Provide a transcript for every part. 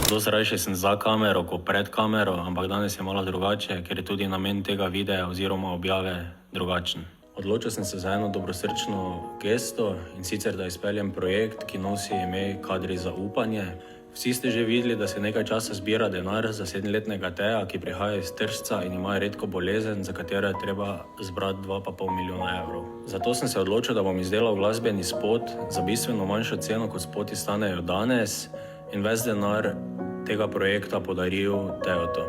Dosti rajše sem za kamero kot pred kamero, ampak danes je malo drugače, ker je tudi namen tega videa oziroma objave drugačen. Odločil sem se za eno dobrosrčno gesto, in sicer da izpeljem projekt, ki nosi ime Kadri za upanje. Vsi ste že videli, da se nekaj časa zbira denar za 7-letnega Teja, ki prihaja iz Tršca in ima redko bolezen, za katero je treba zbrati 2,5 milijona evrov. Zato sem se odločil, da bom izdelal glasbeni spot za bistveno manjšo ceno, kot spoti stanejo danes, in ves denar tega projekta podaril Tejotu.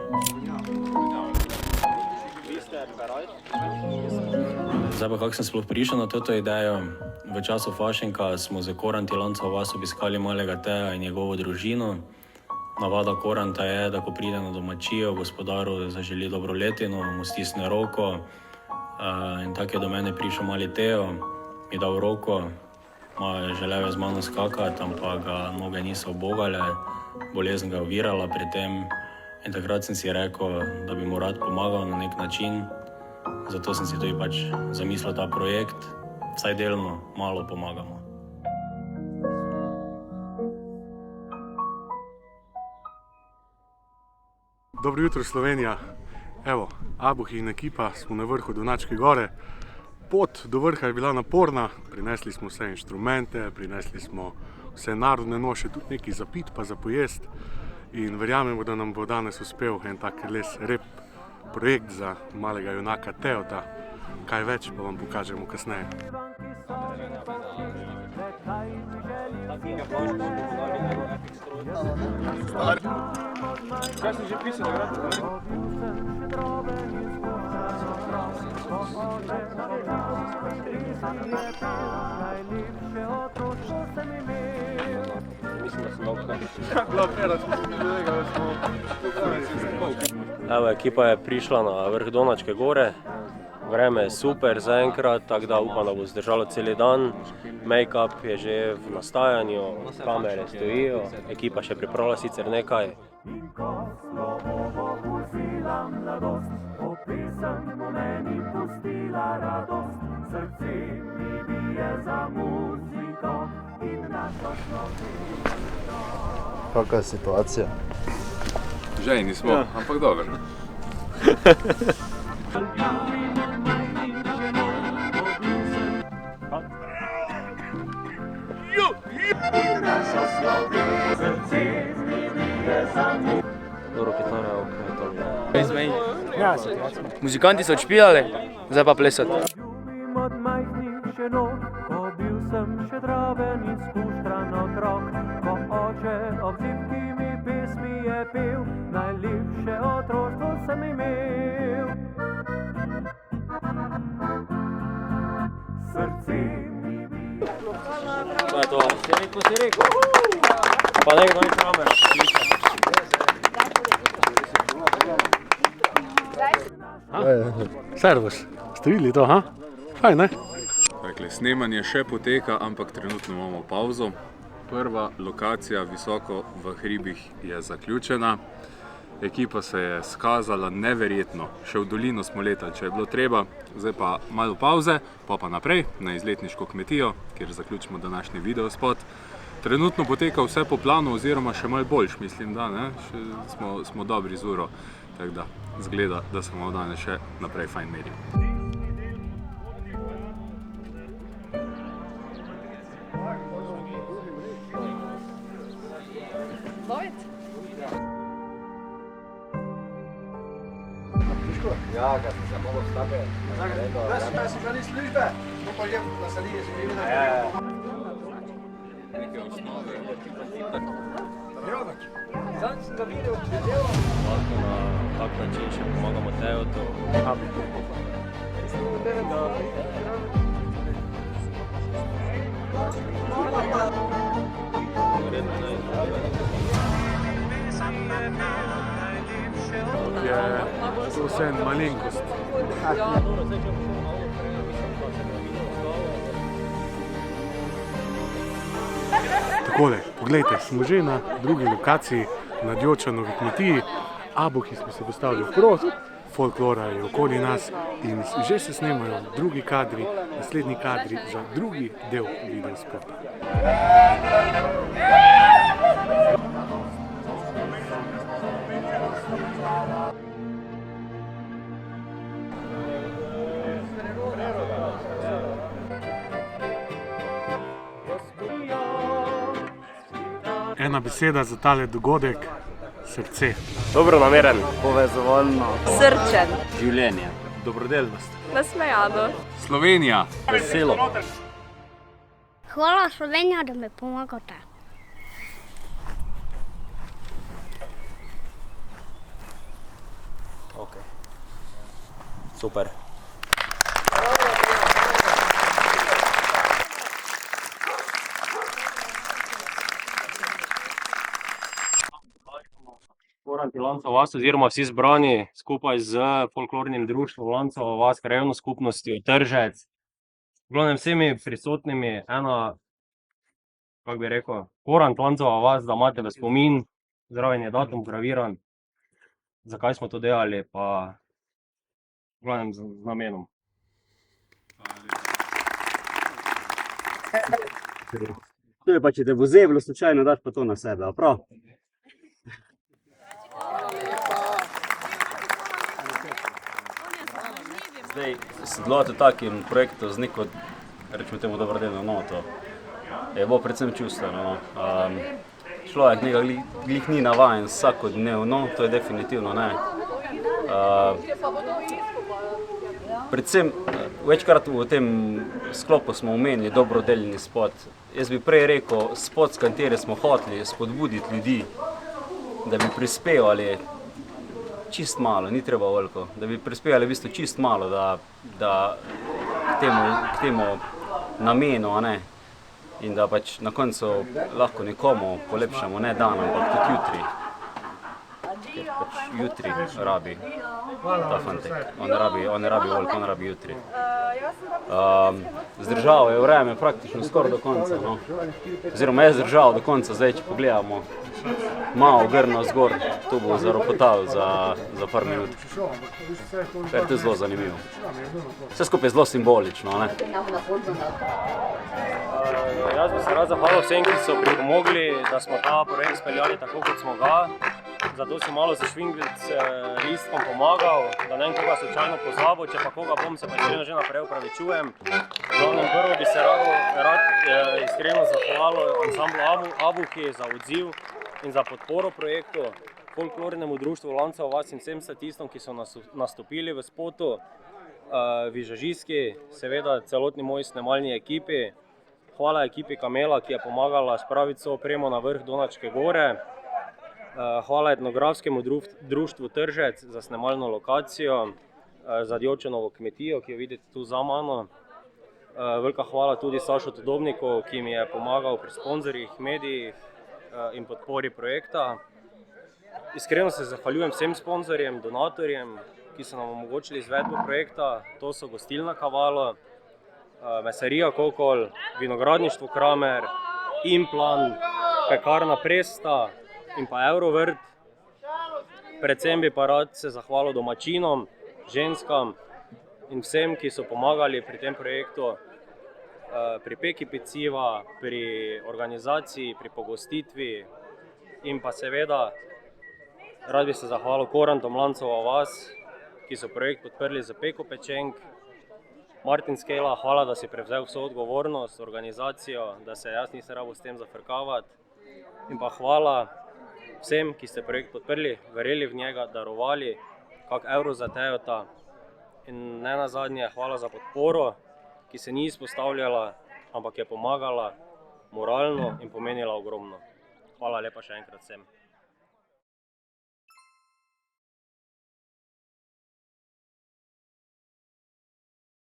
Zdaj pa, kako sem sploh prišel na to idejo? V času Fašenka smo z Koranti Lanco vas obiskali malega Teja in njegovo družino. Navada Koranta je, da ko pride na domačijo, gospodaru zaželi dobro letino, mu stisne roko. In tako je do mene prišel mali Tejo, mi dal roko, želel je z mano skakati, ampak ga noge niso ubogale, bolezen ga je ovirala pri tem. In takrat sem si rekel, da bi mu rad pomagal na nek način. Zato sem si tudi zamislil ta projekt, vsaj delno malo pomagamo. Dobro jutro, Slovenija. Evo, Abuh in ekipa smo na vrhu Donačke gore. Pot do vrha je bila naporna, prinesli smo vse inštrumente, prinesli smo vse narodne noše, tudi nekaj za pit pa za pojest. In verjamemo, da nam bo danes uspel en tak les rep projekt za malega junaka Tejota. Kaj več pa vam pokažemo kasneje. Kaj si že pisal, da Evo, ekipa je prišla na vrh Donačke gore. Vreme je super zaenkrat, tako da upam, da bo zdržalo cel dan. Make-up je že v nastajanju, kamere stojijo, ekipa še pripravlja sicer nekaj. Kakva je situacija? Žejni smo, ampak dobro. Dobro, kitara, Muzikanti so odšpilali, zdaj pa plesati. To je to. Si rekel. Pa nekdo ni kamer. Servus, ste videli to, ha? Fajn, ne? Dakle, snemanje še poteka, ampak trenutno imamo pauzo. Prva lokacija visoko v hribih je zaključena. Ekipa se je skazala neverjetno. Še v dolino smo letali, če je bilo treba. Zdaj pa malo pauze, pa naprej na izletniško kmetijo, kjer zaključimo današnji videospot. Trenutno poteka vse po planu, oziroma še malo boljš, mislim, da ne? Smo dobri z uro, tako da zgleda, da se bomo danes še naprej fajn merili. Ja, kad sem se mogel vstapiti. Da si želi službe, to pa je, da se nije si videl. Neke osnove. Sam sem ga videl, če delo. Na kak način še pomagamo Tejotu. Je to vse en malenkost. Takole, poglejte, smo že na drugi lokaciji, na Djočanovi kmetiji. Abuhi smo se postavili vprost, folklora je okoli nas in že se snemajo drugi kadri, naslednji kadri za drugi del videospota. Ena beseda za tale dogodek, srce. Dobronameren. Povezovalno. Srčen. Življenje. Dobrodelnost. Nasmejano. Slovenija. Veselo. Hvala Slovenija, da me pomagate. Okay. Super. Koranti Lancova vas oziroma vsi zbrani skupaj z folklornim društvom Lancova vas, krajevno skupnostjo Tržec. V glavnem vsemi prisotnimi ena, kako bi rekel, Korant Lancova vas, da imate v spomin, zraven je datum graviran, zakaj smo to delali, pa v glavnem z namenom. To je pa, če te bo zeblo, slučajno daš pa to na sebe, a prav? Zdaj, sodelovati v takim projektu z neko, rečemo temu, dobrodelno noto, je bilo predvsem čustveno. Človek nekaj glih ni navajen vsakodnevno, to je definitivno ne. Predvsem, večkrat v tem sklopu smo omenili dobrodelni spot. Jaz bi prej rekel, spot, s katerim smo hoteli spodbuditi ljudi, da bi prispevali čist malo, ni treba veliko, da bi prispevali v bistvu čist malo, da k temu namenu, a ne, in da pač na koncu lahko nekomu polepšamo, ne dan, ampak tudi jutri. Ker pač jutri rabi ta fantek, on ne rabi veliko, on rabi jutri. Zdržal je vreme praktično skoraj do konca, no. Oziroma je zdržal do konca, zdaj če pogledamo malo grno zgor, tu bo zaropotal za par minut. Kar je zelo zanimivo. Vse skupaj je zelo simbolično, ne? Jaz bi se rad zahvalil vsem, ki so pripomogli, da smo ta projekt speljali tako, kot smo ga. Zato si malo za Švinglic listkom pomagal, da ne vem koga slučajno pozabil, če pa koga bom, se pa iskreno že naprej upravičujem. Glavnem prvo bi se rad iskreno zahvalil ansamblu Abuhi za odziv in za podporo projektu, folklornemu društvu Lancova vas in vsem statistom, ki so nastopili v spotu, vizažistki, seveda celotni moji snemalni ekipi. Hvala ekipi Kamela, ki je pomagala spraviti vso opremo na vrh Donačke gore. Hvala etnografskemu društvu Tržec za snemalno lokacijo, za Djovčanovo kmetijo, ki jo vidite tu za mano. Velika hvala tudi Sašu Todobniku, ki mi je pomagal pri sponzorjih, medijih in podpori projekta. Iskreno se zahvaljujem vsem sponzorjem, donatorjem, ki so nam omogočili izvedbo projekta. To so Gostilna Kavalo, Mesarija Kokol, Vinogradništvo Kramer, Implan, Pekarna Presta in pa Eurovrt. Predvsem bi pa rad se zahvalil domačinom, ženskam in vsem, ki so pomagali pri tem projektu, pri peki peciva, pri organizaciji, pri pogostitvi in pa seveda rad bi se zahvalil Korantom Lancova vas, ki so projekt podprli za peko pečenk. Martin Skela, hvala, da si prevzel vso odgovornost, organizacijo, da se jaz nisem rabil s tem zafrkavati. In pa hvala vsem, ki ste projekt podprli, verjeli v njega, darovali kak evro za Tejota. In ne nazadnje, hvala za podporo, ki se ni izpostavljala, ampak je pomagala moralno in pomenila ogromno. Hvala lepa še enkrat vsem.